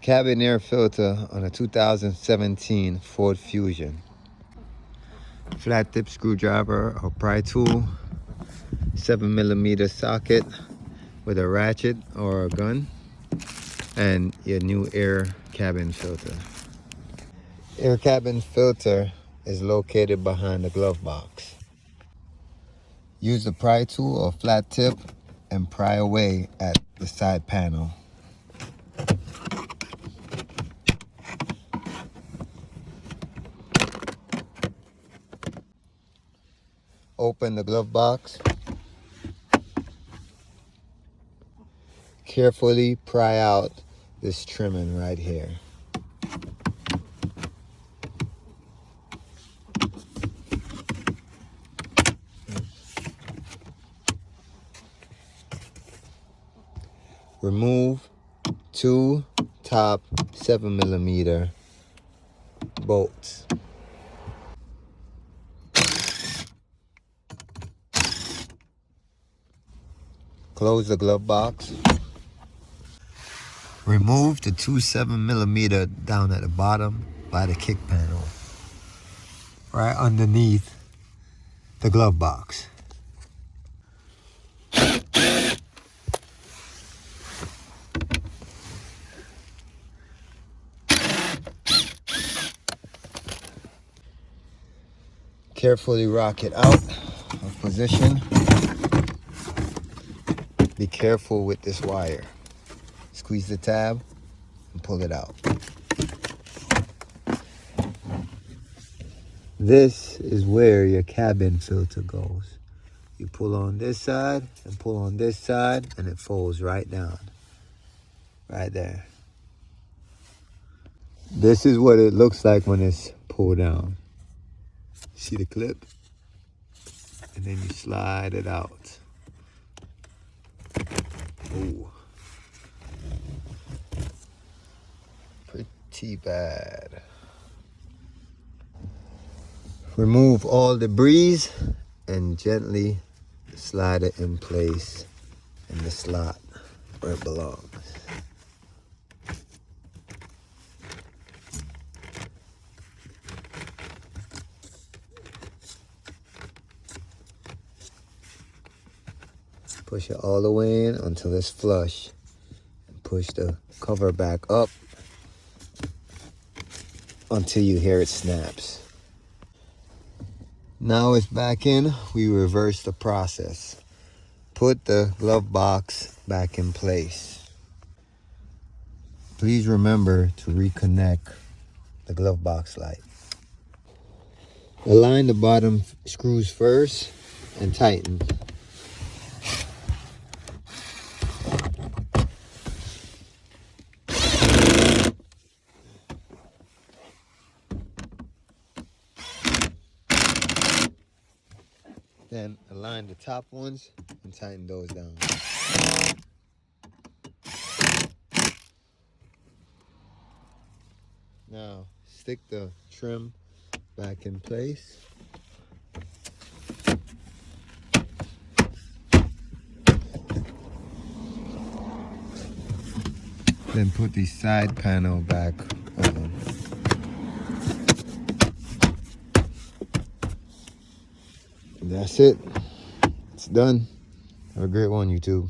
Cabin air filter on a 2017 Ford Fusion. Flat tip screwdriver or pry tool, 7mm socket with a ratchet or a gun, and your new air cabin filter. Air cabin filter is located behind the glove box. Use the pry tool or flat tip and pry away at the side panel. Open the glove box. Carefully pry out this trimming right here. Remove two top 7mm bolts. Close the glove box. Remove the two 7mm down at the bottom by the kick panel, right underneath the glove box. Carefully rock it out of position. Be careful with this wire. Squeeze the tab and pull it out. This is where your cabin filter goes. You pull on this side and pull on this side and it folds right down. Right there. This is what it looks like when it's pulled down. See the clip? And then you slide it out. Ooh. Pretty bad. Remove all debris and gently slide it in place in the slot where it belongs. Push it all the way in until it's flush. And push the cover back up until you hear it snaps. Now it's back in, we reverse the process. Put the glove box back in place. Please remember to reconnect the glove box light. Align the bottom screws first and tighten. Then align the top ones and tighten those down. Now stick the trim back in place. Then put the side panel back on. That's it. It's done. Have a great one, YouTube.